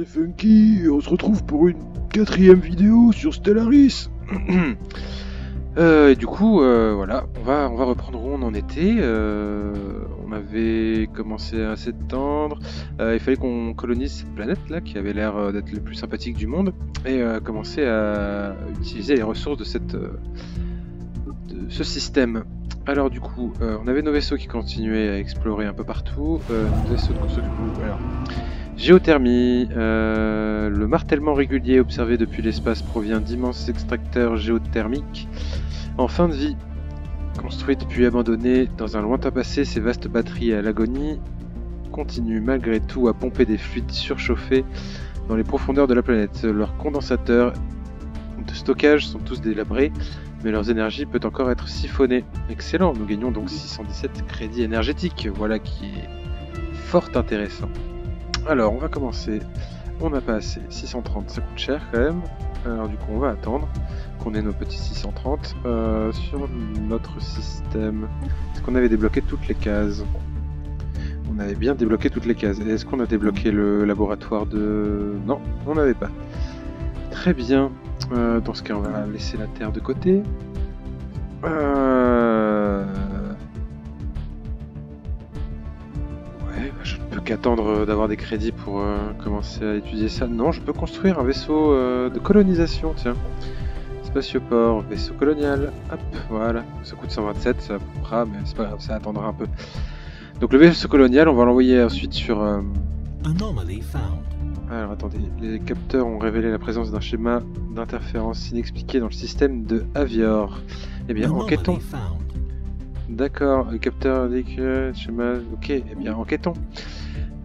Funky, on se retrouve pour une 4e vidéo sur Stellaris. Et du coup, voilà, on va reprendre où on en était. On avait commencé à s'étendre. Il fallait qu'on colonise cette planète là, qui avait l'air d'être le plus sympathique du monde, et commencer à utiliser les ressources de ce système. Alors du coup, on avait nos vaisseaux qui continuaient à explorer un peu partout. Nos vaisseaux de construction. Alors, géothermie. Le martèlement régulier observé depuis l'espace provient d'immenses extracteurs géothermiques en fin de vie. Construites puis abandonnées dans un lointain passé, ces vastes batteries à l'agonie continuent malgré tout à pomper des fluides surchauffés dans les profondeurs de la planète. Leurs condensateurs de stockage sont tous délabrés, mais leurs énergies peut encore être siphonnée. Excellent, nous gagnons donc 617 crédits énergétiques, voilà qui est fort intéressant. Alors, on va commencer. On n'a pas assez. 630, ça coûte cher quand même. Alors du coup, on va attendre qu'on ait nos petits 630. Sur notre système, est-ce qu'on avait débloqué toutes les cases? On avait bien débloqué toutes les cases. Est-ce qu'on a débloqué le laboratoire de... Non, on n'avait pas. Très bien. Dans ce cas, on va laisser la Terre de côté. Je ne peux qu'attendre d'avoir des crédits pour commencer à étudier ça. Non, je peux construire un vaisseau de colonisation, tiens. Spatioport, vaisseau colonial. Hop, voilà. Ça coûte 127, ça coûtera, mais c'est pas grave, ça attendra un peu. Donc le vaisseau colonial, on va l'envoyer ensuite sur... Alors attendez, les capteurs ont révélé la présence d'un schéma d'interférence inexpliqué dans le système de Avior. Eh bien, enquêtons. D'accord, le capteur indique schéma... Ok, eh bien, enquêtons.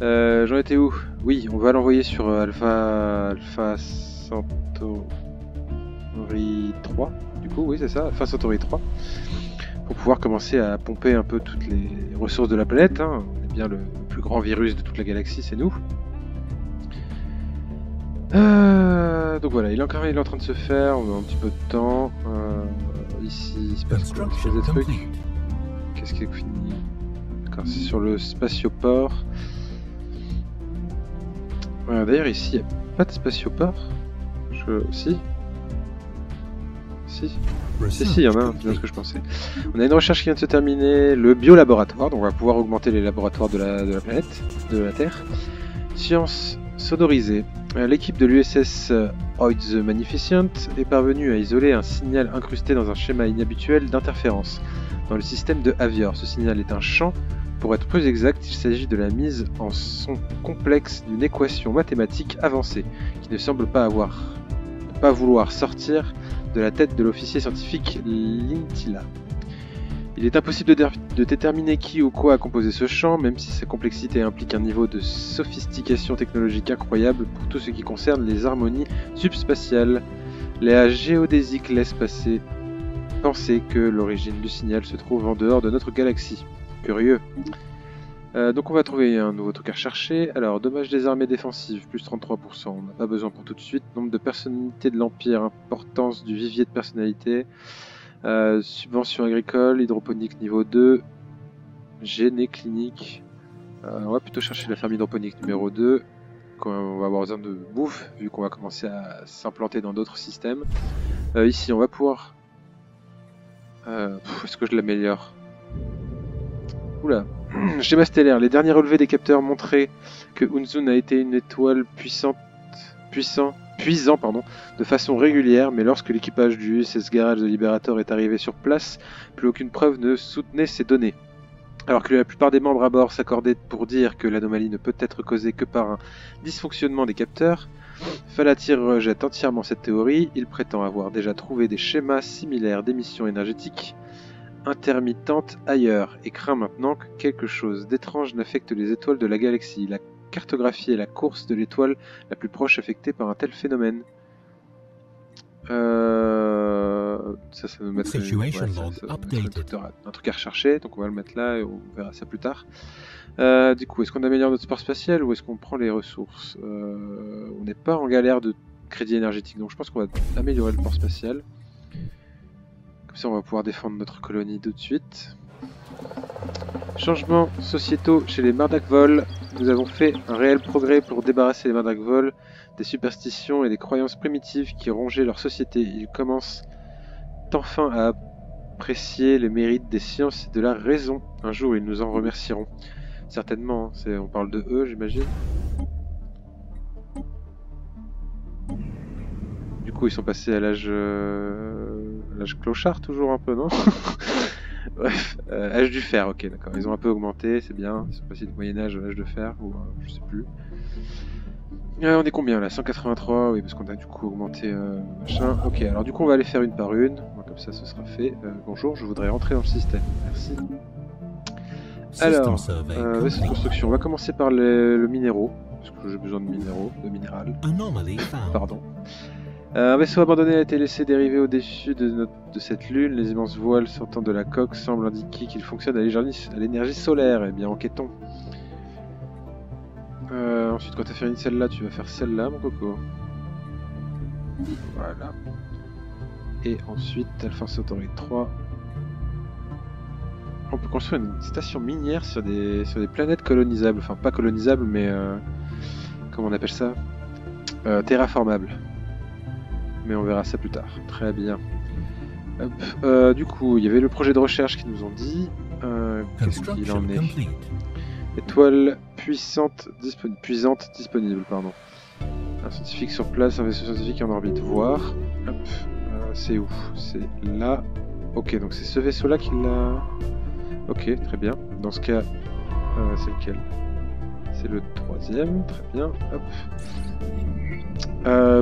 J'en étais où? Oui, on va l'envoyer sur Alpha Centauri 3. Du coup, oui, c'est ça, Alpha Centauri 3. Pour pouvoir commencer à pomper un peu toutes les ressources de la planète. Hein. On est bien le plus grand virus de toute la galaxie, c'est nous. Donc voilà, il est en train de se faire, on a un petit peu de temps. Ici, il se passe quoi? Il se passe des trucs. Qu'est-ce qui est fini? D'accord, c'est sur le spatioport. D'ailleurs, ici, il n'y a pas de spatioport. Si, il y en a un, c'est bien ce que je pensais. On a une recherche qui vient de se terminer, le biolaboratoire, donc on va pouvoir augmenter les laboratoires de la planète, de la Terre. Science sonorisée. L'équipe de l'USS Oid the Magnificent est parvenue à isoler un signal incrusté dans un schéma inhabituel d'interférence dans le système de Avior. Ce signal est un chant. Pour être plus exact, il s'agit de la mise en son complexe d'une équation mathématique avancée qui ne semble pas vouloir sortir de la tête de l'officier scientifique Lintila. Il est impossible de déterminer qui ou quoi a composé ce chant, même si sa complexité implique un niveau de sophistication technologique incroyable pour tout ce qui concerne les harmonies subspatiales. La géodésique laisse penser que l'origine du signal se trouve en dehors de notre galaxie. Curieux. Donc on va trouver un nouveau truc à rechercher. Alors, dommages des armées défensives, plus 33%, on n'a pas besoin pour tout de suite. Nombre de personnalités de l'Empire, importance du vivier de personnalités. Subvention agricole, hydroponique niveau 2, géné clinique. On va plutôt chercher la ferme hydroponique numéro 2. On va avoir besoin de bouffe, vu qu'on va commencer à s'implanter dans d'autres systèmes. Ici, on va pouvoir... Est-ce que je l'améliore? Oula. Schéma stellaire. Les derniers relevés des capteurs montraient que Unzun a été une étoile puisant de façon régulière, mais lorsque l'équipage du USS Garage de Liberator est arrivé sur place, plus aucune preuve ne soutenait ces données. Alors que la plupart des membres à bord s'accordaient pour dire que l'anomalie ne peut être causée que par un dysfonctionnement des capteurs, Fallatir rejette entièrement cette théorie. Il prétend avoir déjà trouvé des schémas similaires d'émissions énergétiques intermittentes ailleurs, et craint maintenant que quelque chose d'étrange n'affecte les étoiles de la galaxie. La cartographie est la course de l'étoile la plus proche affectée par un tel phénomène. Ça nous mettre un truc à rechercher, donc on va le mettre là et on verra ça plus tard. Du coup, est-ce qu'on améliore notre sport spatial ou est-ce qu'on prend les ressources? On n'est pas en galère de crédit énergétique, donc je pense qu'on va améliorer le port spatial. Comme ça, on va pouvoir défendre notre colonie tout de suite. Changements sociétaux chez les Mardakvol. Nous avons fait un réel progrès pour débarrasser les Mardakvol des superstitions et des croyances primitives qui rongeaient leur société. Ils commencent enfin à apprécier les mérites des sciences et de la raison. Un jour, ils nous en remercieront. Certainement, hein, on parle de eux, j'imagine. Du coup, ils sont passés à l'âge clochard, toujours un peu, non? Bref, âge du fer, ok, d'accord. Ils ont un peu augmenté, c'est bien. Ils sont passés du Moyen-Âge à l'âge de fer, ou je sais plus. On est combien là? 183, oui, parce qu'on a du coup augmenté machin. Ok, alors du coup, on va aller faire une par une. Comme ça, ce sera fait. Bonjour, je voudrais rentrer dans le système. Merci. Alors, vaisseau de construction. On va commencer par le minéraux, parce que j'ai besoin de minéraux, de minéral. Pardon. Un vaisseau abandonné a été laissé dériver au-dessus de cette lune. Les immenses voiles sortant de la coque semblent indiquer qu'il fonctionne à l'énergie solaire. Eh bien, enquêtons. Ensuite, quand tu as fini celle-là, tu vas faire celle-là, mon coco. Voilà. Et ensuite, Alpha Centauri 3. On peut construire une station minière sur des planètes colonisables. Enfin, pas colonisables, mais... comment on appelle ça? Terraformables. Mais on verra ça plus tard. Très bien. Hop. Du coup, il y avait le projet de recherche qui nous ont dit. Qu'est-ce qu'il en est? Étoile puissante disponible, pardon. Un scientifique sur place, un vaisseau scientifique en orbite. Voir. Hop. C'est où? C'est là. Ok, donc c'est ce vaisseau-là qui l'a... Ok, très bien. Dans ce cas, c'est lequel? C'est le troisième, très bien. Hop.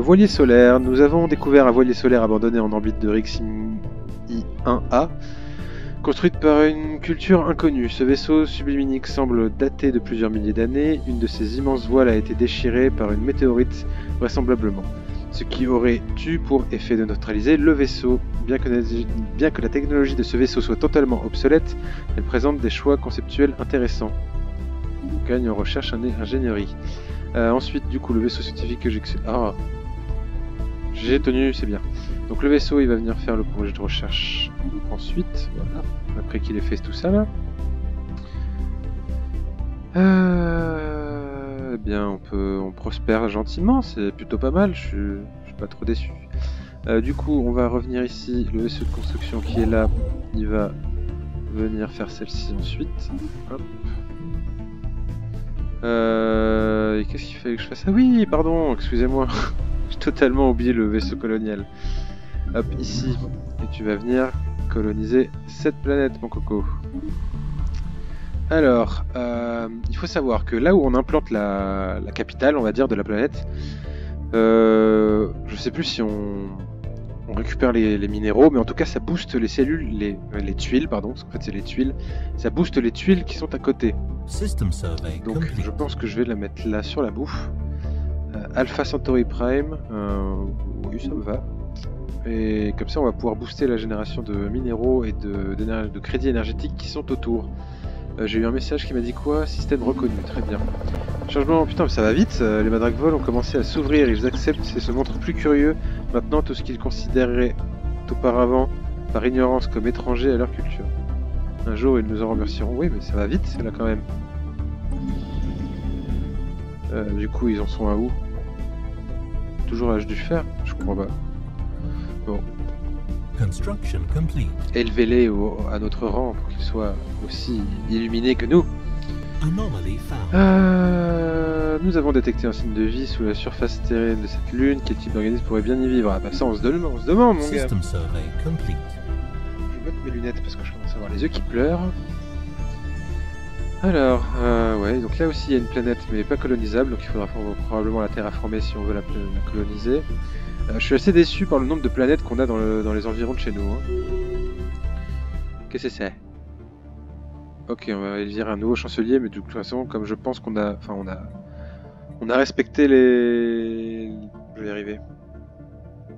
Voilier solaire. Nous avons découvert un voilier solaire abandonné en orbite de Rixim I-1A, construite par une culture inconnue. Ce vaisseau subluminique semble daté de plusieurs milliers d'années. Une de ses immenses voiles a été déchirée par une météorite, vraisemblablement. Ce qui aurait eu pour effet de neutraliser le vaisseau. Bien que la technologie de ce vaisseau soit totalement obsolète, elle présente des choix conceptuels intéressants. On gagne en recherche en ingénierie. Ensuite, du coup, le vaisseau scientifique que j'ai tenu, c'est bien. Donc le vaisseau, il va venir faire le projet de recherche ensuite, voilà, après qu'il ait fait tout ça là. Eh bien, on prospère gentiment, c'est plutôt pas mal, je suis pas trop déçu. Du coup, on va revenir ici, le vaisseau de construction qui est là, il va venir faire celle-ci ensuite. Hop. Et qu'est-ce qu'il fallait que je fasse? Ah oui, pardon, excusez-moi. J'ai totalement oublié le vaisseau colonial. Hop, ici. Et tu vas venir coloniser cette planète, mon coco. Alors, il faut savoir que là où on implante la capitale, on va dire, de la planète, je sais plus si on récupère les minéraux, mais en tout cas ça booste les cellules, les tuiles, pardon, parce qu'en fait c'est les tuiles, ça booste les tuiles qui sont à côté. Donc je pense que je vais la mettre là sur la bouffe. Alpha Centauri Prime, oui ça me va. Et comme ça on va pouvoir booster la génération de minéraux et de crédits énergétiques qui sont autour. J'ai eu un message qui m'a dit quoi? Système reconnu, très bien. Changement, putain mais ça va vite, les Mardakvol ont commencé à s'ouvrir, ils acceptent et se montrent plus curieux. Maintenant tout ce qu'ils considéraient auparavant par ignorance comme étranger à leur culture. Un jour ils nous en remercieront, oui mais ça va vite là quand même. Du coup ils en sont à où? Toujours à l'âge du fer? Je comprends pas. Bon. Élevez-les à notre rang pour qu'ils soient aussi illuminés que nous. Nous avons détecté un signe de vie sous la surface terrienne de cette lune. Quel type d'organisme pourrait bien y vivre? Ah bah ça on se demande mon gars. Je vais mettre mes lunettes parce que je commence à avoir les yeux qui pleurent. Alors, ouais, donc là aussi il y a une planète mais pas colonisable, donc il faudra probablement la terraformer si on veut la coloniser. Je suis assez déçu par le nombre de planètes qu'on a dans les environs de chez nous. Hein. Qu'est-ce que c'est? Ok, on va élire un nouveau chancelier, mais de toute façon, comme je pense qu'on a... Enfin, on a respecté les... Je vais y arriver.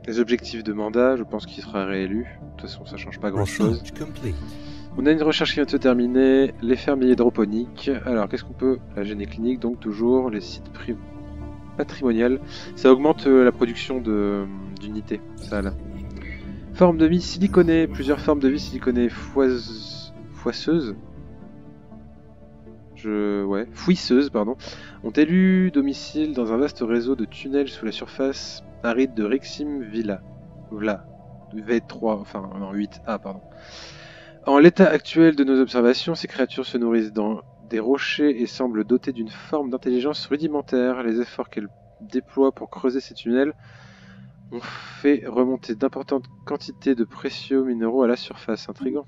Les objectifs de mandat, je pense qu'il sera réélu. De toute façon, ça change pas grand-chose. On a une recherche qui vient de se terminer. Les fermiers hydroponiques. Alors, qu'est-ce qu'on peut... La génie clinique, donc toujours. Les sites patrimonial, ça augmente la production d'unités, ça là. Forme de vie siliconée, plusieurs formes de vie siliconée foisseuse. Ouais, fouisseuse, pardon, ont élu domicile dans un vaste réseau de tunnels sous la surface aride de Rexim Villa. V3, enfin non, 8A, pardon. En l'état actuel de nos observations, ces créatures se nourrissent dans des rochers et semblent dotées d'une forme d'intelligence rudimentaire. Les efforts qu'elles déploient pour creuser ces tunnels ont fait remonter d'importantes quantités de précieux minéraux à la surface. Intriguant.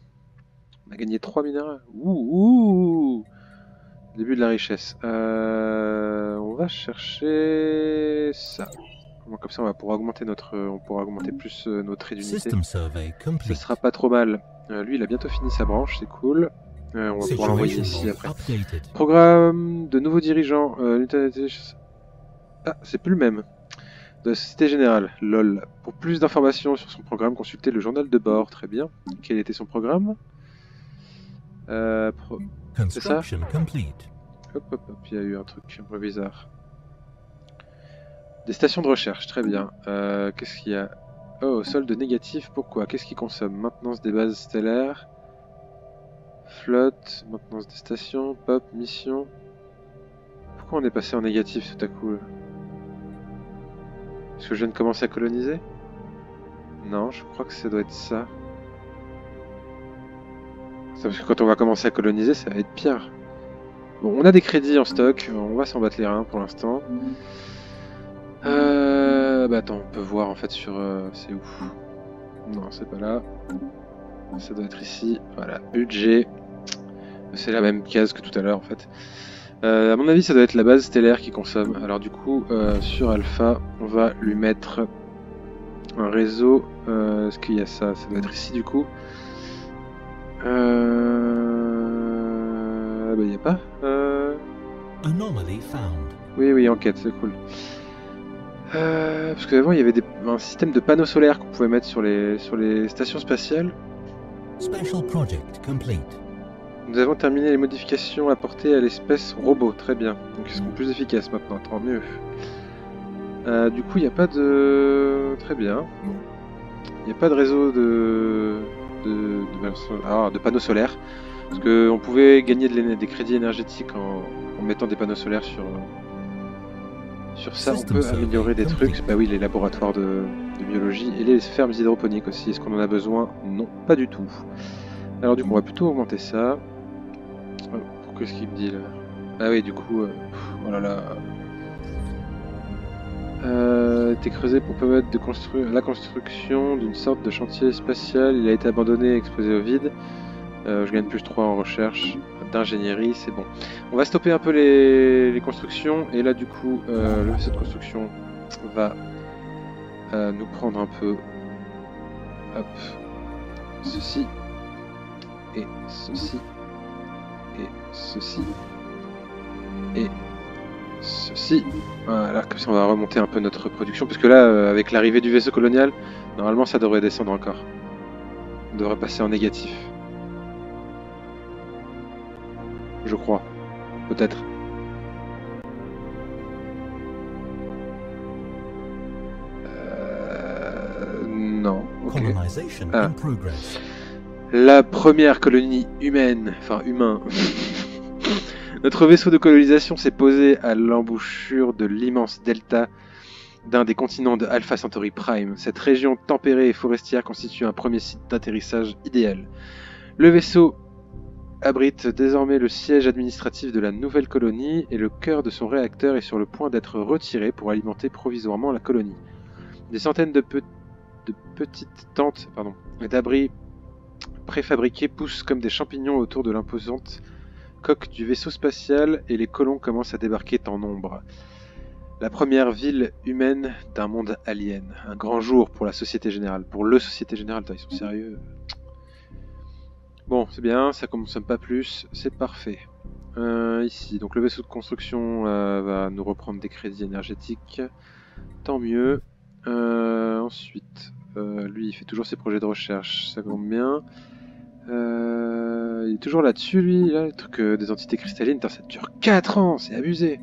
On a gagné 3 minéraux. Ouh. Début de la richesse. On va chercher ça. Comme ça, on va pouvoir augmenter on pourra augmenter plus nos traits d'unité. Ce sera pas trop mal. Lui, il a bientôt fini sa branche, c'est cool. On va pouvoir l'envoyer ici après. Programme de nouveaux dirigeants. Ah, c'est plus le même. De la Société Générale, LOL. Pour plus d'informations sur son programme, consultez le journal de bord. Très bien. Quel était son programme? C'est ça? Hop, il y a eu un truc un peu bizarre. Des stations de recherche, très bien. Qu'est-ce qu'il y a? Oh, solde négatif, pourquoi? Qu'est-ce qu'il consomme? Maintenance des bases stellaires. Flotte, maintenance des stations, pop, mission. Pourquoi on est passé en négatif tout à coup? Est-ce que je viens de commencer à coloniser? Non, je crois que ça doit être ça. Parce que quand on va commencer à coloniser, ça va être pire. Bon, on a des crédits en stock, on va s'en battre les reins pour l'instant. Bah attends, on peut voir en fait sur... c'est où? Non, c'est pas là. Ça doit être ici. Voilà, budget. C'est la même case que tout à l'heure en fait. À mon avis, ça doit être la base stellaire qui consomme. Alors du coup, sur Alpha, on va lui mettre un réseau. Est-ce qu'il y a ça? Ça doit être ici du coup. Bah il n'y a pas. Oui, enquête, c'est cool. Parce qu'avant il y avait un système de panneaux solaires qu'on pouvait mettre sur les stations spatiales. Nous avons terminé les modifications apportées à l'espèce robot, très bien. Donc ils seront plus efficaces maintenant, tant mieux. Du coup il n'y a pas de... Très bien. Il n'y a pas de réseau de panneaux solaires. Parce qu'on pouvait gagner des crédits énergétiques en mettant des panneaux solaires sur ça. On peut améliorer des trucs. Bah oui, les laboratoires de biologie et les fermes hydroponiques aussi. Est-ce qu'on en a besoin? Non, pas du tout. Alors du coup, on va plutôt augmenter ça. Qu'est-ce qu'il me dit là? Ah oui, du coup, oh là là. Était creusé pour permettre de construire la construction d'une sorte de chantier spatial. Il a été abandonné et exposé au vide. Je gagne plus 3 en recherche d'ingénierie, c'est bon. On va stopper un peu les constructions et là du coup le vaisseau de construction va nous prendre un peu, hop, ceci et ceci et ceci et ceci. Voilà, comme ça on va remonter un peu notre production parce que là avec l'arrivée du vaisseau colonial, normalement ça devrait descendre encore. On devrait passer en négatif. Je crois. Peut-être. Non. Okay. Ah. La première colonie humaine, enfin humain. Notre vaisseau de colonisation s'est posé à l'embouchure de l'immense delta d'un des continents de Alpha Centauri Prime. Cette région tempérée et forestière constitue un premier site d'atterrissage idéal. Le vaisseau abrite désormais le siège administratif de la nouvelle colonie et le cœur de son réacteur est sur le point d'être retiré pour alimenter provisoirement la colonie. Des centaines de petites tentes et d'abris préfabriqués poussent comme des champignons autour de l'imposante coque du vaisseau spatial et les colons commencent à débarquer en nombre. La première ville humaine d'un monde alien. Un grand jour pour la Société Générale. Pour le Société Générale, ils sont sérieux. Bon, c'est bien, ça consomme pas plus, c'est parfait. Ici, donc le vaisseau de construction va nous reprendre des crédits énergétiques. Tant mieux. Ensuite, lui, il fait toujours ses projets de recherche, ça tombe bien. Il est toujours là-dessus, lui, là, le truc des entités cristallines. Ça dure 4 ans, c'est abusé.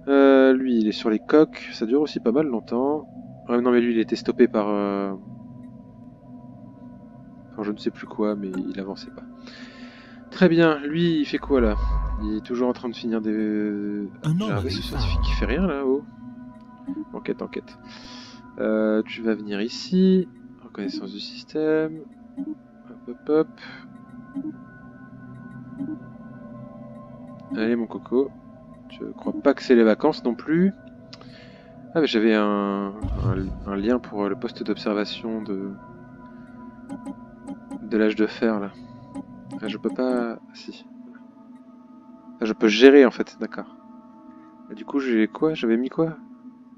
Lui, il est sur les coques, ça dure aussi pas mal longtemps. Non, mais lui, il était stoppé par Enfin, je ne sais plus quoi, mais il avançait pas. Très bien, lui, il fait quoi là? Il est toujours en train de finir des... J'ai un vaisseau scientifique qui fait rien là-haut. Enquête, enquête. Tu vas venir ici. Reconnaissance du système. Hop, hop, hop. Allez, mon coco. Je crois pas que c'est les vacances non plus. Ah, mais j'avais un lien pour le poste d'observation de l'âge de fer là. Ah, je peux pas... Si. Ah, je peux gérer en fait, d'accord. Du coup, j'ai quoi? J'avais mis quoi?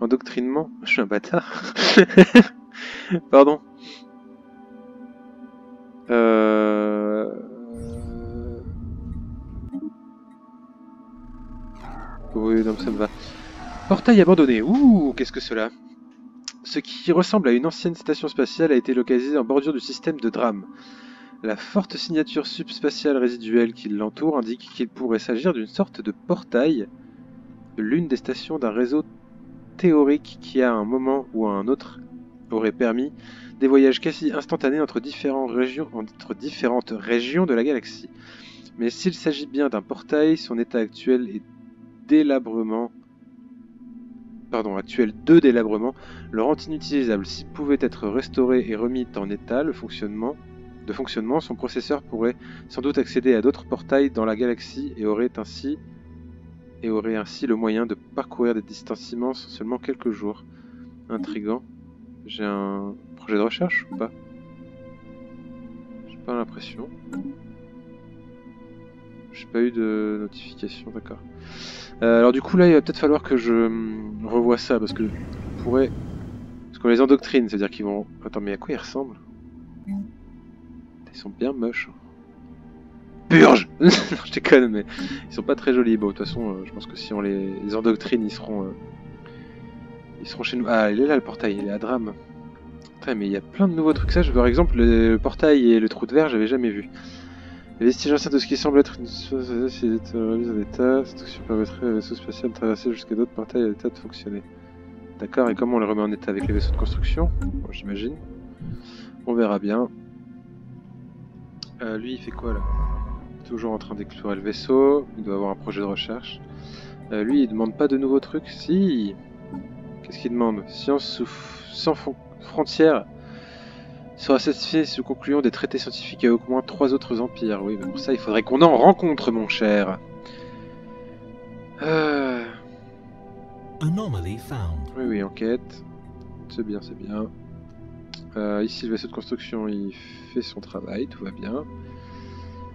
Endoctrinement? Je suis un bâtard. Pardon. Oui, non, ça me va. Portail abandonné. Ouh, qu'est-ce que cela? Ce qui ressemble à une ancienne station spatiale a été localisé en bordure du système de Dram. La forte signature subspatiale résiduelle qui l'entoure indique qu'il pourrait s'agir d'une sorte de portail, l'une des stations d'un réseau théorique qui à un moment ou à un autre aurait permis des voyages quasi instantanés entre différentes régions de la galaxie. Mais s'il s'agit bien d'un portail, son état actuel est de délabrement le rend inutilisable. S'il pouvait être restauré et remis en état de fonctionnement, son processeur pourrait sans doute accéder à d'autres portails dans la galaxie et aurait ainsi le moyen de parcourir des distances immenses en seulement quelques jours. Intriguant. J'ai un projet de recherche ou pas? J'ai pas l'impression. J'ai pas eu de notification, d'accord. Alors du coup là il va peut-être falloir que je revoie ça parce que on pourrait... Parce qu'on les endoctrine, c'est-à-dire qu'ils vont... Attends, mais à quoi ils ressemblent? Ils sont bien moches. Purge. Non, je déconne, mais ils sont pas très jolis. Bon, de toute façon, je pense que si on les endoctrine, ils seront chez nous. Ah, il est là le portail, il est à Dram. Putain, mais il y a plein de nouveaux trucs. Ça, par exemple, le portail et le trou de verre, j'avais jamais vu. Les vestiges anciens de ce qui semble être une remise en état, cette action permettrait à un vaisseau spatial de traverser jusqu'à d'autres portails à l'état de fonctionner. D'accord, et comment on les remet en état avec les vaisseaux de construction? Bon, j'imagine. On verra bien. Lui, il fait quoi là? Toujours en train d'explorer le vaisseau, il doit avoir un projet de recherche. Lui, il demande pas de nouveaux trucs? Si. Qu'est-ce qu'il demande? Science sans frontières sera satisfait si nous concluons des traités scientifiques avec au moins 3 autres empires. Oui, mais pour ça, il faudrait qu'on en rencontre, mon cher. Anomaly found. Oui, oui, enquête. C'est bien, c'est bien. Ici, le vaisseau de construction, il fait son travail, tout va bien.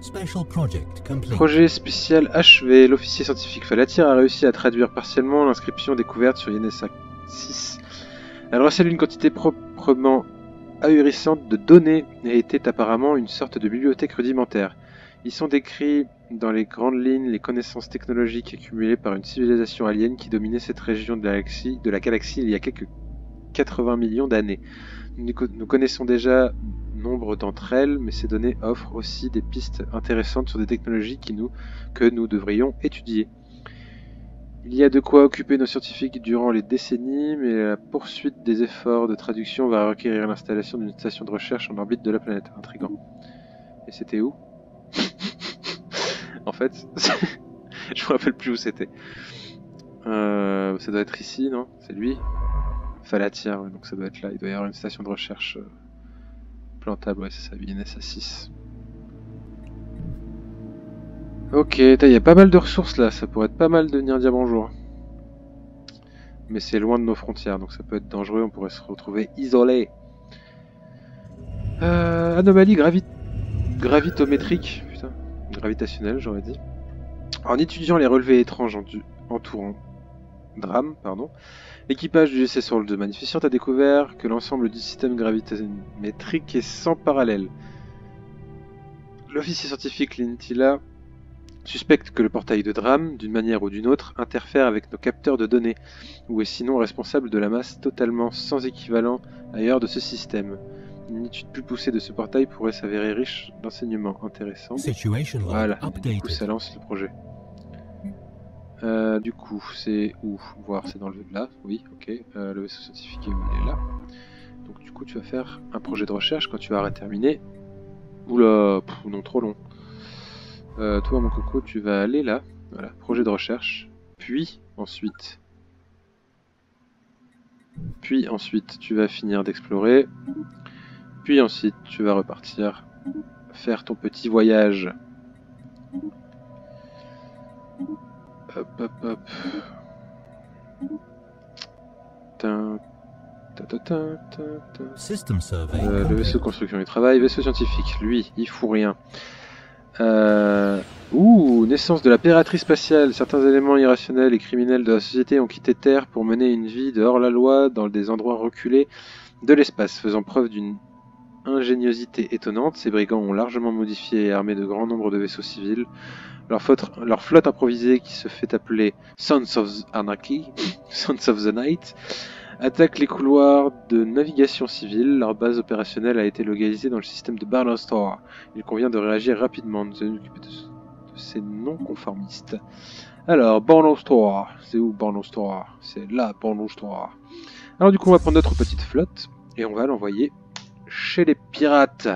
Special project complete. Projet spécial achevé. L'officier scientifique Falatier a réussi à traduire partiellement l'inscription découverte sur INSA 6. Elle recèle une quantité proprement ahurissante de données et était apparemment une sorte de bibliothèque rudimentaire. Ils sont décrits dans les grandes lignes les connaissances technologiques accumulées par une civilisation alien qui dominait cette région de la galaxie il y a quelques 80 millions d'années. Nous connaissons déjà nombre d'entre elles, mais ces données offrent aussi des pistes intéressantes sur des technologies que nous devrions étudier. Il y a de quoi occuper nos scientifiques durant les décennies, mais la poursuite des efforts de traduction va requérir l'installation d'une station de recherche en orbite de la planète. Intriguant. Et c'était où? En fait, je me rappelle plus où c'était. Ça doit être ici, non? C'est lui? Falatier, ouais, donc ça doit être là. Il doit y avoir une station de recherche plantable, ouais, c'est ça, INSA 6. Ok, il y a pas mal de ressources là, ça pourrait être pas mal de venir dire bonjour. Mais c'est loin de nos frontières, donc ça peut être dangereux, on pourrait se retrouver isolé. Anomalie gravitométrique, putain, gravitationnelle j'aurais dit. En étudiant les relevés étranges entourant Dram, l'équipage du GC-Soul de Magnificent a découvert que l'ensemble du système gravitométrique est sans parallèle. L'officier scientifique Lintila suspecte que le portail de Dram, d'une manière ou d'une autre, interfère avec nos capteurs de données, ou est sinon responsable de la masse totalement sans équivalent ailleurs de ce système. Une étude plus poussée de ce portail pourrait s'avérer riche d'enseignements intéressants. Voilà, du coup ça lance le projet. Du coup, c'est où? Voir, c'est dans le là, oui, ok. Le vaisseau scientifique, il est là. Donc du coup, tu vas faire un projet de recherche quand tu auras terminé Oula, non, trop long. Toi, mon coco, tu vas aller là. Voilà, projet de recherche. Puis, ensuite, tu vas finir d'explorer. Puis ensuite, tu vas repartir faire ton petit voyage. Hop, hop, hop. System survey. Le vaisseau de construction du travail, vaisseau scientifique, lui, il fout rien. Naissance de la piraterie spatiale. Certains éléments irrationnels et criminels de la société ont quitté Terre pour mener une vie de hors-la-loi dans des endroits reculés de l'espace, faisant preuve d'une ingéniosité étonnante. Ces brigands ont largement modifié et armé de grands nombres de vaisseaux civils. Leur flotte improvisée, qui se fait appeler Sons of Anarchy, Sons of the Night, attaque les couloirs de navigation civile. Leur base opérationnelle a été localisée dans le système de Barnowstor. Il convient de réagir rapidement, de s'occuper de ces non-conformistes. Alors, Barnowstor, c'est où Barnowstor? C'est là, Barnowstor. Alors du coup, on va prendre notre petite flotte et on va l'envoyer chez les pirates.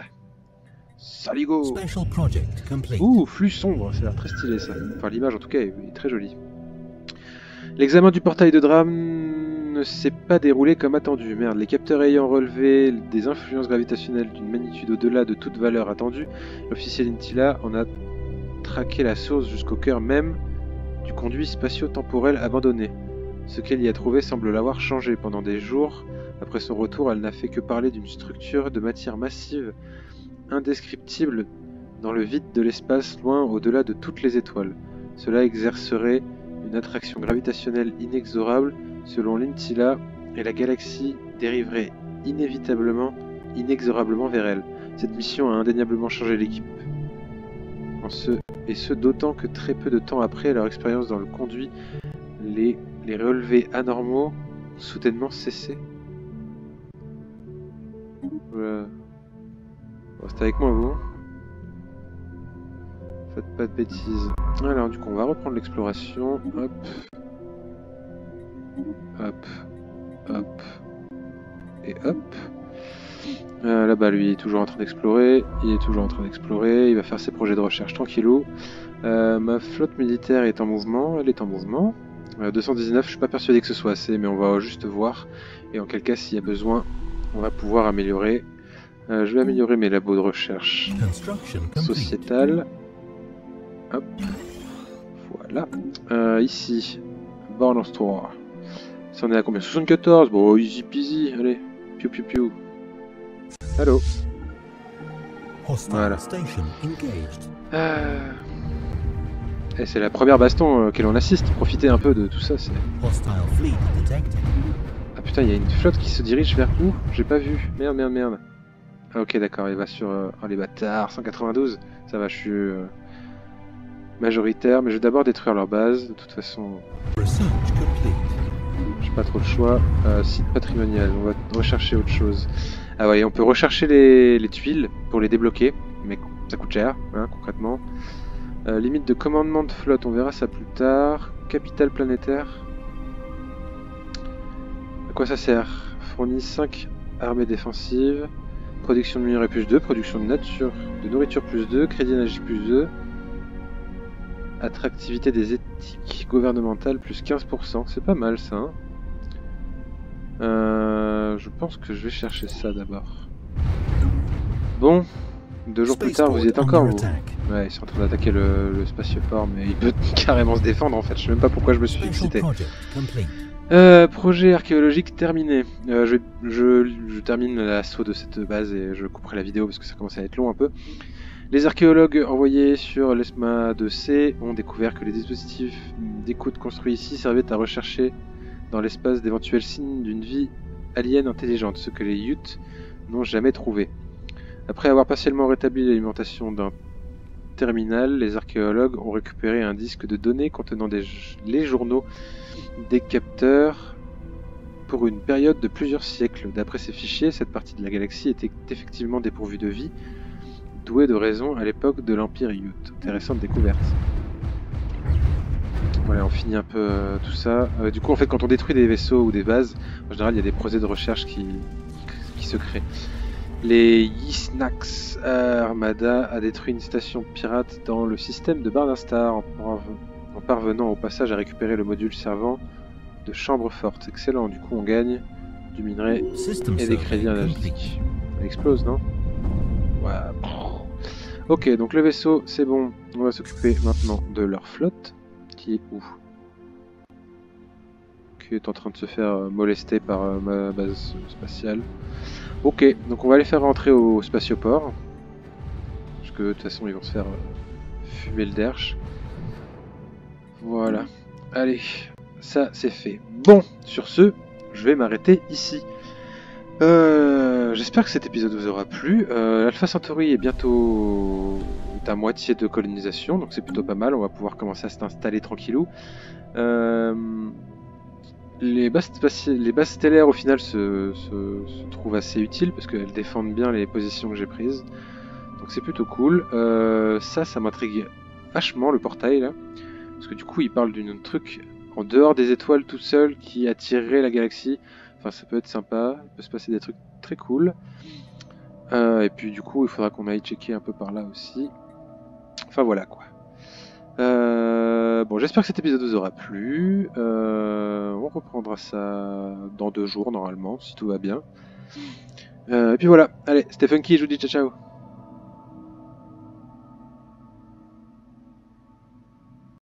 Saligo. Special project complete. Flux sombre, ça a l'air très stylé ça. Enfin, l'image en tout cas est très jolie. L'examen du portail de drame ne s'est pas déroulé comme attendu. Merde, les capteurs ayant relevé des influences gravitationnelles d'une magnitude au-delà de toute valeur attendue, l'officier Intila en a traqué la source jusqu'au cœur même du conduit spatio-temporel abandonné. Ce qu'elle y a trouvé semble l'avoir changé. Pendant des jours, après son retour, elle n'a fait que parler d'une structure de matière massive, indescriptible dans le vide de l'espace, loin au-delà de toutes les étoiles. Cela exercerait une attraction gravitationnelle inexorable selon l'Intila, et la galaxie dériverait inexorablement vers elle. Cette mission a indéniablement changé l'équipe. Et ce d'autant que très peu de temps après leur expérience dans le conduit, les relevés anormaux ont soudainement cessé. Voilà. Restez avec moi, vous. Faites pas de bêtises. Alors, du coup, on va reprendre l'exploration. Hop. Hop. Hop. Et hop. Là-bas, lui, il est toujours en train d'explorer. Il va faire ses projets de recherche tranquillou. Ma flotte militaire est en mouvement. Elle est en mouvement. 219, je suis pas persuadé que ce soit assez, mais on va juste voir. Et en quel cas, s'il y a besoin, on va pouvoir améliorer. Je vais améliorer mes labos de recherche sociétale. Hop. Voilà. Ici, Barnowstor. Ça en est à combien? 74. Bon, easy peasy. Allez. Piou piou piou. Allô. Voilà. Et c'est la première baston auquel on assiste. Profitez un peu de tout ça. Ah putain, il y a une flotte qui se dirige vers où? J'ai pas vu. Merde. Ah ok, d'accord, il va sur... Oh les bâtards, 192. Ça va, je suis majoritaire, mais je vais d'abord détruire leur base. De toute façon, j'ai pas trop le choix. Site patrimonial, on va rechercher autre chose. Ah ouais, on peut rechercher les tuiles pour les débloquer, mais ça coûte cher, hein, concrètement. Limite de commandement de flotte, on verra ça plus tard. Capitale planétaire. À quoi ça sert? Fournit 5 armées défensives. Production de minerais plus 2, production de nourriture plus 2, crédit énergie plus 2, attractivité des éthiques gouvernementales plus 15%, c'est pas mal ça. Hein, je pense que je vais chercher ça d'abord. Bon, 2 jours plus tard, vous y êtes encore vous? Ouais, ils sont en train d'attaquer le spatioport, mais il peut carrément se défendre en fait, je sais même pas pourquoi je me suis excité. Projet archéologique terminé. Je termine l'assaut de cette base et je couperai la vidéo parce que ça commence à être long un peu. Les archéologues envoyés sur l'ESMA 2C ont découvert que les dispositifs d'écoute construits ici servaient à rechercher dans l'espace d'éventuels signes d'une vie alien intelligente, ce que les Utes n'ont jamais trouvé. Après avoir partiellement rétabli l'alimentation d'un terminal, les archéologues ont récupéré un disque de données contenant les journaux des capteurs pour une période de plusieurs siècles. D'après ces fichiers, cette partie de la galaxie était effectivement dépourvue de vie, douée de raison à l'époque de l'Empire Ute. Intéressante découverte. Voilà, on finit un peu tout ça. Du coup, en fait, quand on détruit des vaisseaux ou des bases, en général, il y a des projets de recherche qui se créent. Les Yisnax Armada a détruit une station pirate dans le système de Bardinstar en parvenant au passage à récupérer le module servant de chambre forte. Excellent, du coup on gagne du minerai System et des survey crédits complete. énergétiques. Elle explose, non? Ouais. Ok, donc le vaisseau, c'est bon. On va s'occuper maintenant de leur flotte, qui est où? Qui est en train de se faire molester par ma base spatiale. Ok, donc on va les faire rentrer au spatioport. Parce que de toute façon, ils vont se faire fumer le derche. Voilà. Allez, ça c'est fait. Bon, sur ce, je vais m'arrêter ici. J'espère que cet épisode vous aura plu. L'Alpha Centauri est bientôt à moitié de colonisation, donc c'est plutôt pas mal. On va pouvoir commencer à s'installer tranquillou. Les bases stellaires au final se trouvent assez utiles parce qu'elles défendent bien les positions que j'ai prises. Donc c'est plutôt cool. Ça m'intrigue vachement le portail là. Parce que du coup il parle d'un truc en dehors des étoiles tout seul qui attirerait la galaxie. Enfin ça peut être sympa, il peut se passer des trucs très cool. Et puis du coup il faudra qu'on aille checker un peu par là aussi. Enfin voilà quoi. Bon, j'espère que cet épisode vous aura plu. On reprendra ça dans 2 jours normalement, si tout va bien. Et puis voilà, allez, c'était Funky, je vous dis ciao ciao.